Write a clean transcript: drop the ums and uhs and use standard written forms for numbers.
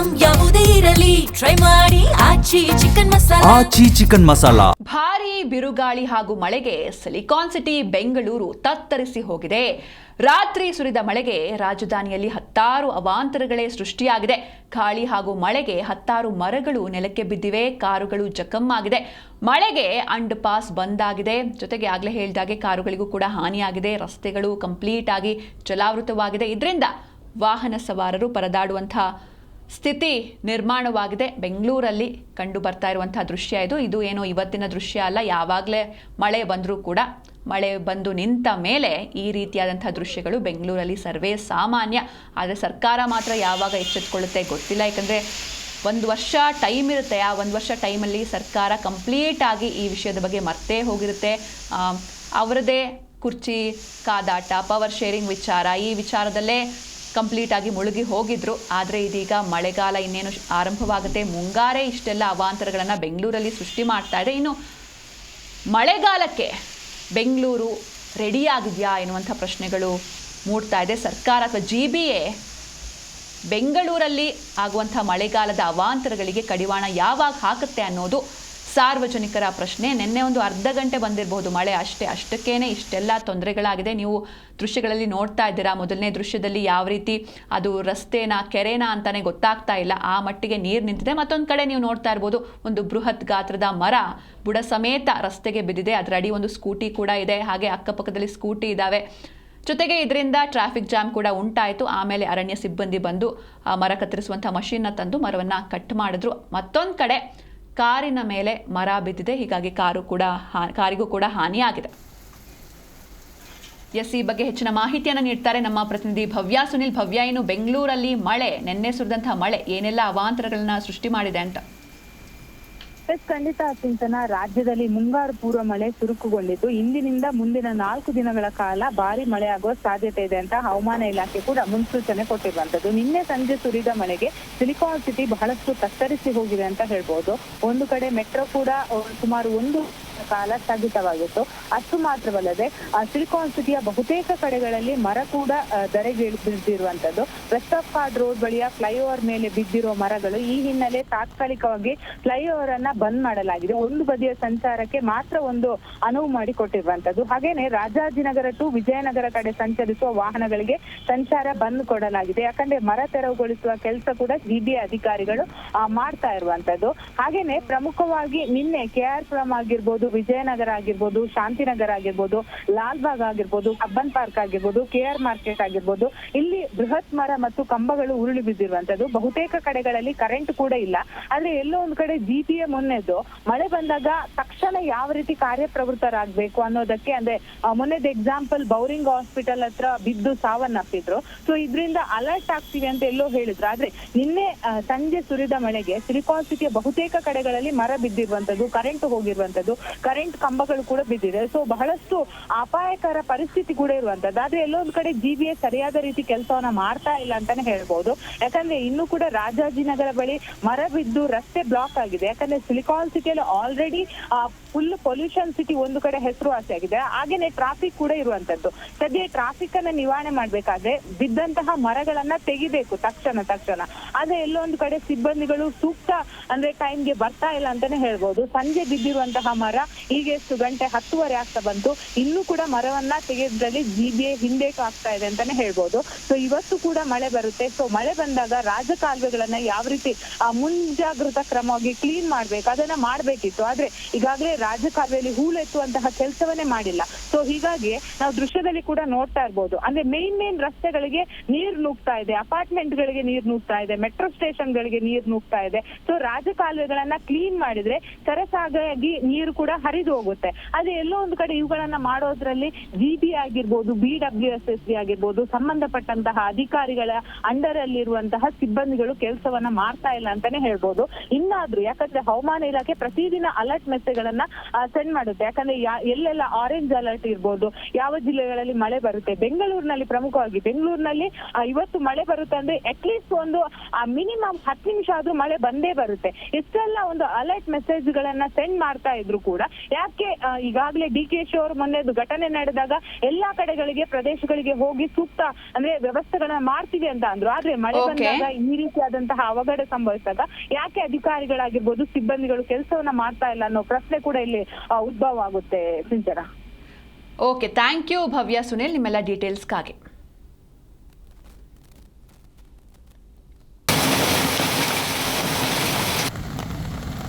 Item ಯಾವುದೇ ಇರಲಿ try ಮಾಡಿ ಆಚಿ ಚಿಕನ್ ಮಸಾಲಾ. ಭಾರೀ ಬಿರುಗಾಳಿ ಹಾಗೂ ಮಳೆಗೆ ಸಿಲಿಕಾನ್ ಸಿಟಿ ಬೆಂಗಳೂರು ತತ್ತರಿಸಿ ಹೋಗಿದೆ. ರಾತ್ರಿ ಸುರಿದ ಮಳೆಗೆ ರಾಜಧಾನಿಯಲ್ಲಿ ಹತ್ತಾರು ಅವಾಂತರಗಳೇ ಸೃಷ್ಟಿಯಾಗಿದೆ. ಗಾಳಿ ಹಾಗೂ ಮಳೆಗೆ ಹತ್ತಾರು ಮರಗಳು ನೆಲಕ್ಕೆ ಬಿದ್ದಿವೆ, ಕಾರುಗಳು ಜಖಮ್ಮಾಗಿದೆ. ಮಳೆಗೆ ಅಂಡರ್ ಪಾಸ್ ಬಂದ್ ಆಗಿದೆ. ಜೊತೆಗೆ ಆಗಲೇ ಹೇಳಿದಾಗೆ ಕಾರುಗಳಿಗೂ ಕೂಡ ಹಾನಿಯಾಗಿದೆ. ರಸ್ತೆಗಳು ಕಂಪ್ಲೀಟ್ ಆಗಿ ಜಲಾವೃತವಾಗಿದೆ. ಇದರಿಂದ ವಾಹನ ಸವಾರರು ಪರದಾಡುವಂತಹ ಸ್ಥಿತಿ ನಿರ್ಮಾಣವಾಗಿದೆ. ಬೆಂಗಳೂರಲ್ಲಿ ಕಂಡು ಬರ್ತಾ ಇರುವಂತಹ ದೃಶ್ಯ ಇದು ಏನೋ ಇವತ್ತಿನ ದೃಶ್ಯ ಅಲ್ಲ. ಯಾವಾಗಲೇ ಮಳೆ ಬಂದರೂ ಕೂಡ ಮಳೆ ಬಂದು ನಿಂತ ಮೇಲೆ ಈ ರೀತಿಯಾದಂಥ ದೃಶ್ಯಗಳು ಬೆಂಗಳೂರಲ್ಲಿ ಸರ್ವೇ ಸಾಮಾನ್ಯ. ಆದರೆ ಸರ್ಕಾರ ಮಾತ್ರ ಯಾವಾಗ ಎಚ್ಚೆತ್ತುಕೊಳ್ಳುತ್ತೆ ಗೊತ್ತಿಲ್ಲ. ಯಾಕಂದರೆ ಒಂದು ವರ್ಷ ಟೈಮ್ ಇರುತ್ತೆ. ಆ ಒಂದು ವರ್ಷ ಟೈಮಲ್ಲಿ ಸರ್ಕಾರ ಕಂಪ್ಲೀಟ್ ಆಗಿ ಈ ವಿಷಯದ ಬಗ್ಗೆ ಮರ್ತೇ ಹೋಗಿರುತ್ತೆ. ಅವರದೇ ಕುರ್ಚಿ ಕಾದಾಟ, ಪವರ್ ಶೇರಿಂಗ್ ವಿಚಾರ, ಈ ವಿಚಾರದಲ್ಲೇ ಕಂಪ್ಲೀಟ್ ಆಗಿ ಮುಳುಗಿ ಹೋಗಿದ್ರು. ಆದರೆ ಇದೀಗ ಮಳೆಗಾಲ ಇನ್ನೇನು ಆರಂಭವಾಗುತ್ತೆ. ಮುಂಗಾರೇ ಇಷ್ಟೆಲ್ಲ ಅವಾಂತರಗಳನ್ನು ಬೆಂಗಳೂರಲ್ಲಿ ಸೃಷ್ಟಿ ಮಾಡ್ತಾ ಇದೆ. ಇನ್ನು ಮಳೆಗಾಲಕ್ಕೆ ಬೆಂಗಳೂರು ರೆಡಿಯಾಗಿದೆಯಾ ಎನ್ನುವಂಥ ಪ್ರಶ್ನೆಗಳು ಮೂಡ್ತಾ ಇದೆ. ಸರ್ಕಾರ ಅಥವಾ GBA ಬೆಂಗಳೂರಲ್ಲಿ ಆಗುವಂಥ ಮಳೆಗಾಲದ ಅವಾಂತರಗಳಿಗೆ ಕಡಿವಾಣ ಯಾವಾಗ ಹಾಕುತ್ತೆ ಅನ್ನೋದು ಸಾರ್ವಜನಿಕರ ಪ್ರಶ್ನೆ. ನಿನ್ನೆ ಒಂದು ಅರ್ಧ ಗಂಟೆ ಬಂದಿರಬಹುದು ಮಳೆ, ಅಷ್ಟಕ್ಕೇನೆ ಇಷ್ಟೆಲ್ಲ ತೊಂದರೆಗಳಾಗಿದೆ. ನೀವು ದೃಶ್ಯಗಳಲ್ಲಿ ನೋಡ್ತಾ ಇದ್ದೀರಾ. ಮೊದಲನೇ ದೃಶ್ಯದಲ್ಲಿ ಯಾವ ರೀತಿ ಅದು ರಸ್ತೆನ ಕೆರೆನ ಅಂತಾನೆ ಗೊತ್ತಾಗ್ತಾ ಇಲ್ಲ, ಆ ಮಟ್ಟಿಗೆ ನೀರು ನಿಂತಿದೆ. ಮತ್ತೊಂದು ಕಡೆ ನೀವು ನೋಡ್ತಾ ಇರ್ಬೋದು, ಒಂದು ಬೃಹತ್ ಗಾತ್ರದ ಮರ ಬುಡ ಸಮೇತ ರಸ್ತೆಗೆ ಬಿದ್ದಿದೆ. ಅದರ ಅಡಿ ಒಂದು ಸ್ಕೂಟಿ ಕೂಡ ಇದೆ, ಹಾಗೆ ಅಕ್ಕಪಕ್ಕದಲ್ಲಿ ಸ್ಕೂಟಿ ಇದ್ದಾವೆ. ಜೊತೆಗೆ ಇದರಿಂದ ಟ್ರಾಫಿಕ್ ಜಾಮ್ ಕೂಡ ಉಂಟಾಯಿತು. ಆಮೇಲೆ ಅರಣ್ಯ ಸಿಬ್ಬಂದಿ ಬಂದು ಮರ ಕತ್ತರಿಸುವಂಥ ಮಷೀನ್ನ ತಂದು ಮರವನ್ನು ಕಟ್ ಮಾಡಿದ್ರು. ಮತ್ತೊಂದು ಕಡೆ ಕಾರಿನ ಮೇಲೆ ಮರ ಬಿದ್ದಿದೆ, ಹೀಗಾಗಿ ಕಾರಿಗೂ ಕೂಡ ಹಾನಿಯಾಗಿದೆ. ಈ ಬಗ್ಗೆ ಹೆಚ್ಚಿನ ಮಾಹಿತಿಯನ್ನು ನೀಡ್ತಾರೆ ನಮ್ಮ ಪ್ರತಿನಿಧಿ ಭವ್ಯ ಸುನಿಲ್. ಭವ್ಯ, ಏನು ಬೆಂಗಳೂರಲ್ಲಿ ಮಳೆ, ನೆನ್ನೆ ಸುರಿದಂತಹ ಮಳೆ ಏನೆಲ್ಲ ಅವಾಂತರಗಳನ್ನ ಸೃಷ್ಟಿ ಮಾಡಿದೆ ಅಂತ? ಖಂಡಿತ ಚಿಂತನ, ರಾಜ್ಯದಲ್ಲಿ ಮುಂಗಾರು ಪೂರ್ವ ಮಳೆ ಚುರುಕುಗೊಂಡಿದ್ದು ಇಂದಿನಿಂದ ಮುಂದಿನ 4 ದಿನಗಳ ಕಾಲ ಭಾರಿ ಮಳೆ ಆಗುವ ಸಾಧ್ಯತೆ ಇದೆ ಅಂತ ಹವಾಮಾನ ಇಲಾಖೆ ಕೂಡ ಮುನ್ಸೂಚನೆ ಕೊಟ್ಟಿರುವಂತದ್ದು. ನಿನ್ನೆ ಸಂಜೆ ಸುರಿದ ಮಳೆಗೆ ಸಿಲಿಕಾನ್ ಸಿಟಿ ಬಹಳಷ್ಟು ತತ್ತರಿಸಿ ಹೋಗಿದೆ ಅಂತ ಹೇಳ್ಬೋದು. ಒಂದು ಕಡೆ ಮೆಟ್ರೋ ಕೂಡ ಸುಮಾರು 1 ಕಾಲ ಸ್ಥಗಿತವಾಗಿತ್ತು. ಅಷ್ಟು ಮಾತ್ರವಲ್ಲದೆ ಸಿಲಿಕಾನ್ ಸಿಟಿಯ ಬಹುತೇಕ ಕಡೆಗಳಲ್ಲಿ ಮರ ಕೂಡ ಬಿದ್ದಿರುವಂತದ್ದು. ವೆಸ್ಟ್ ಆಫ್ ಕಾರ್ಡ್ ರೋಡ್ ಬಳಿಯ ಫ್ಲೈಓವರ್ ಮೇಲೆ ಬಿದ್ದಿರೋ ಮರಗಳು, ಈ ಹಿನ್ನೆಲೆ ತಾತ್ಕಾಲಿಕವಾಗಿ ಫ್ಲೈಓವರ್ ಅನ್ನ ಬಂದ್ ಮಾಡಲಾಗಿದೆ. ಒಂದು ಬದಿಯ ಸಂಚಾರಕ್ಕೆ ಮಾತ್ರ ಒಂದು ಅನುವು ಮಾಡಿಕೊಟ್ಟಿರುವಂತದ್ದು. ಹಾಗೇನೆ ರಾಜಾಜಿನಗರ ಟು ವಿಜಯನಗರ ಕಡೆ ಸಂಚರಿಸುವ ವಾಹನಗಳಿಗೆ ಸಂಚಾರ ಬಂದ್ ಕೊಡಲಾಗಿದೆ. ಯಾಕಂದ್ರೆ ಮರ ತೆರವುಗೊಳಿಸುವ ಕೆಲಸ ಕೂಡ GBA ಅಧಿಕಾರಿಗಳು ಮಾಡ್ತಾ ಇರುವಂತದ್ದು. ಹಾಗೇನೆ ಪ್ರಮುಖವಾಗಿ ನಿನ್ನೆ KR ಆಗಿರ್ಬೋದು, ವಿಜಯನಗರ ಆಗಿರ್ಬೋದು, ಶಾಂತಿನಗರ ಆಗಿರ್ಬೋದು, ಲಾಲ್ಬಾಗ್ ಆಗಿರ್ಬೋದು, ಕಬ್ಬನ್ ಪಾರ್ಕ್ ಆಗಿರ್ಬೋದು, KR ಮಾರ್ಕೆಟ್ ಆಗಿರ್ಬೋದು, ಇಲ್ಲಿ ಬೃಹತ್ ಮರ ಮತ್ತು ಕಂಬಗಳು ಉರುಳಿ ಬಿದ್ದಿರುವಂತದ್ದು. ಬಹುತೇಕ ಕಡೆಗಳಲ್ಲಿ ಕರೆಂಟ್ ಕೂಡ ಇಲ್ಲ. ಆದ್ರೆ ಎಲ್ಲೋ ಒಂದ್ ಕಡೆ GBA ಮೊನ್ನೆದು ಮಳೆ ಬಂದಾಗ ತಕ್ಷಣ ಯಾವ ರೀತಿ ಕಾರ್ಯಪ್ರವೃತ್ತರಾಗಬೇಕು ಅನ್ನೋದಕ್ಕೆ, ಅಂದ್ರೆ ಮೊನ್ನೆದ ಎಕ್ಸಾಂಪಲ್ ಬೌರಿಂಗ್ ಹಾಸ್ಪಿಟಲ್ ಹತ್ರ ಬಿದ್ದು ಸಾವನ್ನಪ್ಪಿದ್ರು. ಸೊ ಇದರಿಂದ ಅಲರ್ಟ್ ಆಗ್ತೀವಿ ಅಂತ ಎಲ್ಲೋ ಹೇಳಿದ್ರು. ಆದ್ರೆ ನಿನ್ನೆ ಸಂಜೆ ಸುರಿದ ಮಳೆಗೆ ಸಿಲಿಕಾನ್ ಸಿಟಿಯ ಬಹುತೇಕ ಕಡೆಗಳಲ್ಲಿ ಮರ ಬಿದ್ದಿರುವಂತದ್ದು, ಕರೆಂಟ್ ಹೋಗಿರುವಂತದ್ದು, ಕರೆಂಟ್ ಕಂಬಗಳು ಕೂಡ ಬಿದ್ದಿದೆ. ಸೊ ಬಹಳಷ್ಟು ಅಪಾಯಕರ ಪರಿಸ್ಥಿತಿ ಕೂಡ ಇರುವಂತದ್ದು. ಆದ್ರೆ ಎಲ್ಲೊಂದ್ ಕಡೆ GBA ಸರಿಯಾದ ರೀತಿ ಕೆಲಸವನ್ನ ಮಾಡ್ತಾ ಇಲ್ಲ ಅಂತಾನೆ ಹೇಳ್ಬಹುದು. ಯಾಕಂದ್ರೆ ಇನ್ನು ಕೂಡ ರಾಜಾಜಿನಗರ ಬಳಿ ಮರ ಬಿದ್ದು ರಸ್ತೆ ಬ್ಲಾಕ್ ಆಗಿದೆ. ಯಾಕಂದ್ರೆ ಸಿಲಿಕಾನ್ ಸಿಟಿಯಲ್ಲಿ ಆಲ್ರೆಡಿ ಫುಲ್ ಪೊಲ್ಯೂಷನ್ ಸಿಟಿ ಒಂದು ಕಡೆ ಹೆಸರುವಾಸಿಯಾಗಿದೆ. ಹಾಗೇನೆ ಟ್ರಾಫಿಕ್ ಕೂಡ ಇರುವಂತದ್ದು. ಸದ್ಯ ಟ್ರಾಫಿಕ್ ಅನ್ನ ನಿವಾರಣೆ ಮಾಡ್ಬೇಕಾದ್ರೆ ಬಿದ್ದಂತಹ ಮರಗಳನ್ನ ತೆಗಿಬೇಕು ತಕ್ಷಣ. ಆದ್ರೆ ಎಲ್ಲೊಂದು ಕಡೆ ಸಿಬ್ಬಂದಿಗಳು ಸೂಕ್ತ ಅಂದ್ರೆ ಟೈಮ್ಗೆ ಬರ್ತಾ ಇಲ್ಲ ಅಂತಾನೆ ಹೇಳ್ಬಹುದು. ಸಂಜೆ ಬಿದ್ದಿರುವಂತಹ ಮರ ಈಗ ಎಷ್ಟು ಗಂಟೆ 10:30 ಆಗ್ತಾ ಬಂತು, ಇನ್ನೂ ಕೂಡ ಮರವನ್ನ ತೆಗೆದ್ರಲ್ಲಿ GBA ಹಿಂದೇಟು ಆಗ್ತಾ ಇದೆ ಅಂತಾನೆ ಹೇಳ್ಬೋದು. ಸೊ ಇವತ್ತು ಕೂಡ ಮಳೆ ಬರುತ್ತೆ. ಸೊ ಮಳೆ ಬಂದಾಗ ರಾಜಕಾಲುವೆಗಳನ್ನ ಯಾವ ರೀತಿ ಮುಂಜಾಗೃತಾ ಕ್ರಮವಾಗಿ ಕ್ಲೀನ್ ಮಾಡ್ಬೇಕು ಅದನ್ನ ಮಾಡ್ಬೇಕಿತ್ತು. ಆದ್ರೆ ಈಗಾಗಲೇ ರಾಜಕಾಲುವೆಯಲ್ಲಿ ಹೂಳೆತ್ತುವಂತಹ ಕೆಲಸವನ್ನೇ ಮಾಡಿಲ್ಲ. ಸೊ ಹೀಗಾಗಿ ನಾವು ದೃಶ್ಯದಲ್ಲಿ ಕೂಡ ನೋಡ್ತಾ ಇರ್ಬೋದು. ಅಂದ್ರೆ ಮೇನ್ ರಸ್ತೆಗಳಿಗೆ ನೀರು ನುಗ್ತಾ ಇದೆ, ಅಪಾರ್ಟ್ಮೆಂಟ್ ಗಳಿಗೆ ನೀರು ನುಗ್ತಾ ಇದೆ, ಮೆಟ್ರೋ ಸ್ಟೇಷನ್ ಗಳಿಗೆ ನೀರು ನುಗ್ತಾ ಇದೆ. ಸೊ ರಾಜಕಾಲುವೆಗಳನ್ನ ಕ್ಲೀನ್ ಮಾಡಿದ್ರೆ ಸರಸಾಗಿ ನೀರು ಕೂಡ ಹರಿದು ಹೋಗುತ್ತೆ. ಆದ್ರೆ ಎಲ್ಲೋ ಒಂದು ಕಡೆ ಇವುಗಳನ್ನ ಮಾಡೋದ್ರಲ್ಲಿ GBA ಆಗಿರ್ಬೋದು, BWSSB ಆಗಿರ್ಬೋದು, ಸಂಬಂಧಪಟ್ಟಂತಹ ಅಧಿಕಾರಿಗಳ ಅಂಡರ್ ಅಲ್ಲಿರುವಂತಹ ಸಿಬ್ಬಂದಿಗಳು ಕೆಲಸವನ್ನ ಮಾಡ್ತಾ ಇಲ್ಲ ಅಂತಾನೆ ಹೇಳ್ಬೋದು. ಇನ್ನಾದ್ರೂ ಯಾಕಂದ್ರೆ ಹವಾಮಾನ ಇಲಾಖೆ ಪ್ರತಿದಿನ ಅಲರ್ಟ್ ಮೆಸೇಜ್ ಗಳನ್ನ ಸೆಂಡ್ ಮಾಡುತ್ತೆ. ಯಾಕಂದ್ರೆ ಎಲ್ಲೆಲ್ಲ ಆರೆಂಜ್ ಅಲರ್ಟ್ ಇರ್ಬೋದು, ಯಾವ ಜಿಲ್ಲೆಗಳಲ್ಲಿ ಮಳೆ ಬರುತ್ತೆ. ಬೆಂಗಳೂರಿನಲ್ಲಿ ಪ್ರಮುಖವಾಗಿ ಬೆಂಗಳೂರಿನಲ್ಲಿ ಇವತ್ತು ಮಳೆ ಬರುತ್ತೆ ಅಂದ್ರೆ ಅಟ್ಲೀಸ್ಟ್ ಒಂದು ಮಿನಿಮಮ್ 10 ನಿಮಿಷ ಆದ್ರೂ ಮಳೆ ಬಂದೇ ಬರುತ್ತೆ. ಇಷ್ಟೆಲ್ಲ ಒಂದು ಅಲರ್ಟ್ ಮೆಸೇಜ್ ಗಳನ್ನ ಸೆಂಡ್ ಮಾಡ್ತಾ ಇದ್ರು ಕೂಡ ಕೂಡ. ಯಾಕೆ ಈಗಾಗಲೇ DKಶಿ ಅವರು ಮೊನ್ನೆ ಘಟನೆ ನಡೆದಾಗ ಎಲ್ಲಾ ಕಡೆಗಳಿಗೆ ಪ್ರದೇಶಗಳಿಗೆ ಹೋಗಿ ಸೂಕ್ತ ಅಂದ್ರೆ ವ್ಯವಸ್ಥೆಗಳನ್ನ ಮಾಡ್ತೀವಿ ಅಂತ ಅಂದ್ರು. ಆದ್ರೆ ಮಳೆ ಬಂದಾಗ ಈ ರೀತಿಯಾದಂತಹ ಅವಘಡ ಸಂಭವಿಸಿದಾಗ ಯಾಕೆ ಅಧಿಕಾರಿಗಳಾಗಿರ್ಬೋದು ಸಿಬ್ಬಂದಿಗಳು ಕೆಲಸವನ್ನ ಮಾಡ್ತಾ ಇಲ್ಲ ಅನ್ನೋ ಪ್ರಶ್ನೆ ಕೂಡ ಇಲ್ಲಿ ಉದ್ಭವ ಆಗುತ್ತೆ ಸಿಂಚನ. ಓಕೆ, ಥ್ಯಾಂಕ್ ಯು ಭವ್ಯ ಸುನಿಲ್ ನಿಮ್ಮೆಲ್ಲ ಡೀಟೇಲ್ಸ್ಗಾಗಿ.